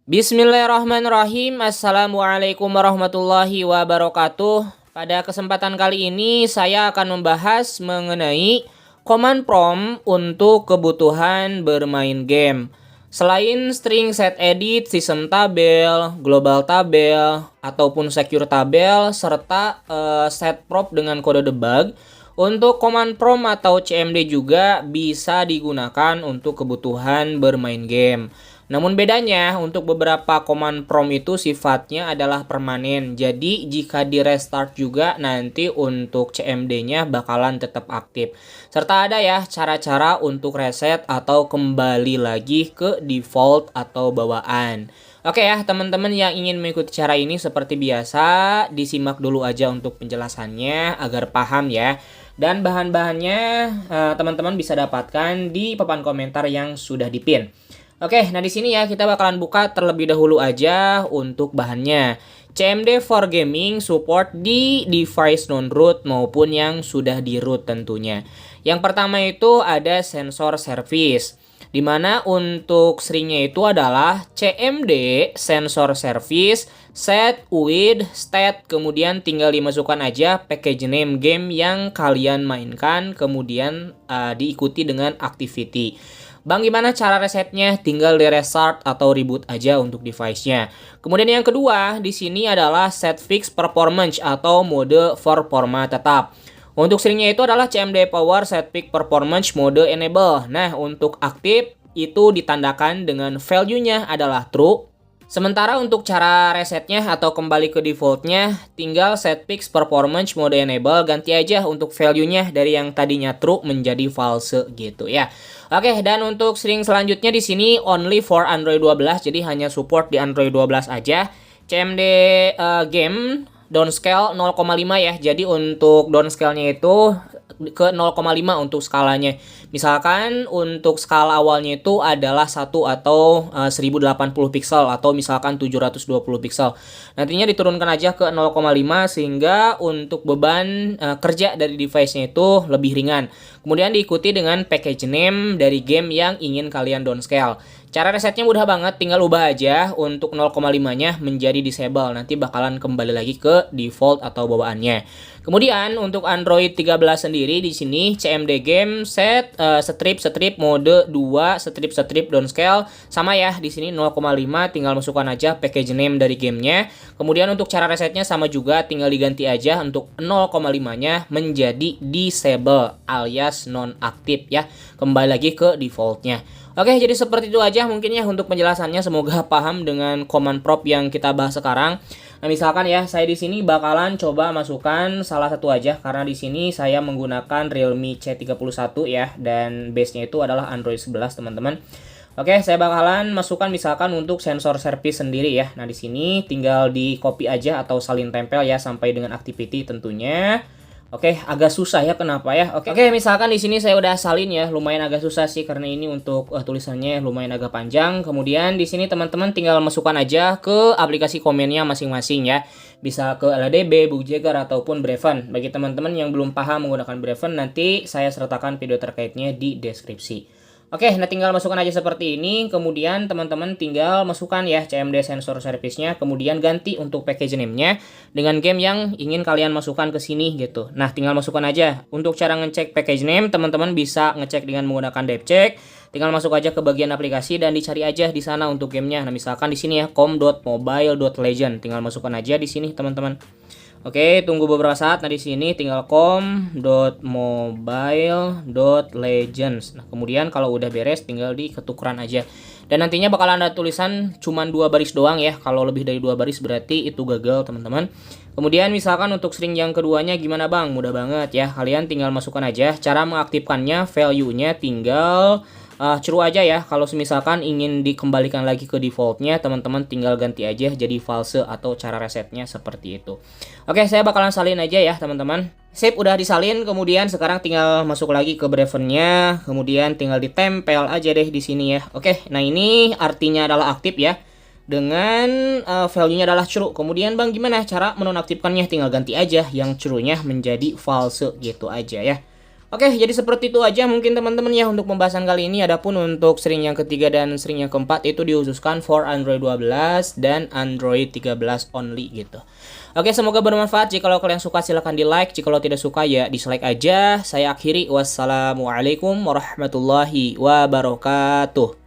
Bismillahirrahmanirrahim. Assalamualaikum warahmatullahi wabarakatuh. Pada kesempatan kali ini saya akan membahas mengenai command prompt untuk kebutuhan bermain game. Selain string set edit, system tabel, global tabel, ataupun secure tabel, serta set prompt dengan kode debug, untuk command prompt atau CMD juga bisa digunakan untuk kebutuhan bermain game. Namun bedanya untuk beberapa command prompt itu sifatnya adalah permanen. Jadi jika di restart juga nanti untuk CMD-nya bakalan tetap aktif. Serta ada ya cara-cara untuk reset atau kembali lagi ke default atau bawaan. Oke ya teman-teman yang ingin mengikuti cara ini seperti biasa disimak dulu aja untuk penjelasannya agar paham ya. Dan bahan-bahannya teman-teman bisa dapatkan di papan komentar yang sudah dipin. Oke, nah di sini ya kita bakalan buka terlebih dahulu aja untuk bahannya. CMD for Gaming support di device non-root maupun yang sudah di root tentunya. Yang pertama itu ada sensor service. Dimana untuk stringnya itu adalah CMD sensor service set with state, kemudian tinggal dimasukkan aja package name game yang kalian mainkan, kemudian diikuti dengan activity. Bang, gimana cara resetnya? Tinggal di restart atau reboot aja untuk device-nya. Kemudian yang kedua, di sini adalah set fix performance atau mode performa tetap. Untuk stringnya itu adalah CMD power set fix performance mode enable. Nah, untuk aktif itu ditandakan dengan value-nya adalah true. Sementara untuk cara resetnya atau kembali ke defaultnya, tinggal set fix performance mode enable, ganti aja untuk value-nya dari yang tadinya true menjadi false gitu ya. Oke, dan untuk string selanjutnya di sini only for Android 12, jadi hanya support di Android 12 aja. CMD game downscale 0,5 ya. Jadi untuk downscale-nya itu ke 0,5 untuk skalanya. Misalkan untuk skala awalnya itu adalah 1 atau 1080 pixel atau misalkan 720 pixel. Nantinya diturunkan aja ke 0,5 sehingga untuk beban kerja dari device-nya itu lebih ringan. Kemudian diikuti dengan package name dari game yang ingin kalian downscale. Cara resetnya mudah banget, tinggal ubah aja untuk 0,5-nya menjadi disable. Nanti bakalan kembali lagi ke default atau bawaannya. Kemudian untuk Android 13 sendiri di sini CMD game set strip mode 2 strip downscale sama ya, di sini 0,5 tinggal masukkan aja package name dari gamenya. Kemudian untuk cara resetnya sama juga, tinggal diganti aja untuk 0,5-nya menjadi disable alias non-aktif ya. Kembali lagi ke defaultnya. Oke, jadi seperti itu aja mungkin ya untuk penjelasannya. Semoga paham dengan command prompt yang kita bahas sekarang. Nah, misalkan ya saya di sini bakalan coba masukkan salah satu aja karena di sini saya menggunakan Realme C31 ya, dan base-nya itu adalah Android 11, teman-teman. Oke, saya bakalan masukkan misalkan untuk sensor service sendiri ya. Nah, di sini tinggal di copy aja atau salin tempel ya sampai dengan activity tentunya. Oke, agak susah ya, kenapa ya? Oke, misalkan di sini saya udah salin ya, lumayan agak susah sih karena ini untuk tulisannya lumayan agak panjang. Kemudian di sini teman-teman tinggal masukkan aja ke aplikasi komennya masing-masing ya. Bisa ke LDB, Bugjagar ataupun Breven. Bagi teman-teman yang belum paham menggunakan Breven, nanti saya sertakan video terkaitnya di deskripsi. Oke, nah tinggal masukkan aja seperti ini. Kemudian teman-teman tinggal masukkan ya CMD sensor service-nya. Kemudian ganti untuk package name-nya dengan game yang ingin kalian masukkan ke sini gitu. Nah, tinggal masukkan aja. Untuk cara ngecek package name, teman-teman bisa ngecek dengan menggunakan devcheck. Tinggal masuk aja ke bagian aplikasi dan dicari aja di sana untuk gamenya. Nah, misalkan di sini ya com.mobile.legend. Tinggal masukkan aja di sini, teman-teman. Oke, tunggu beberapa saat. Nah, di sini tinggal com.mobile.legends. Nah, kemudian kalau udah beres tinggal diketukeran aja. Dan nantinya bakalan ada tulisan cuman 2 baris doang ya. Kalau lebih dari 2 baris berarti itu gagal, teman-teman. Kemudian misalkan untuk string yang keduanya gimana, Bang? Mudah banget ya. Kalian tinggal masukkan aja. Cara mengaktifkannya, value-nya tinggal true aja ya. Kalau misalkan ingin dikembalikan lagi ke defaultnya, teman-teman tinggal ganti aja jadi false atau cara resetnya seperti itu. Oke, saya bakalan salin aja ya teman-teman. Sip, udah disalin. Kemudian sekarang tinggal masuk lagi ke Breven-nya. Kemudian tinggal ditempel aja deh di sini ya. Oke, nah ini artinya adalah aktif ya. Dengan value-nya adalah true. Kemudian Bang, gimana cara menonaktifkannya? Tinggal ganti aja yang true-nya menjadi false gitu aja ya. Oke, jadi seperti itu aja mungkin teman-teman ya untuk pembahasan kali ini. Adapun untuk string yang ketiga dan string yang keempat itu dikhususkan for Android 12 dan Android 13 only gitu. Oke, semoga bermanfaat. Jika kalian suka silahkan di like. Jika tidak suka ya dislike aja. Saya akhiri. Wassalamualaikum warahmatullahi wabarakatuh.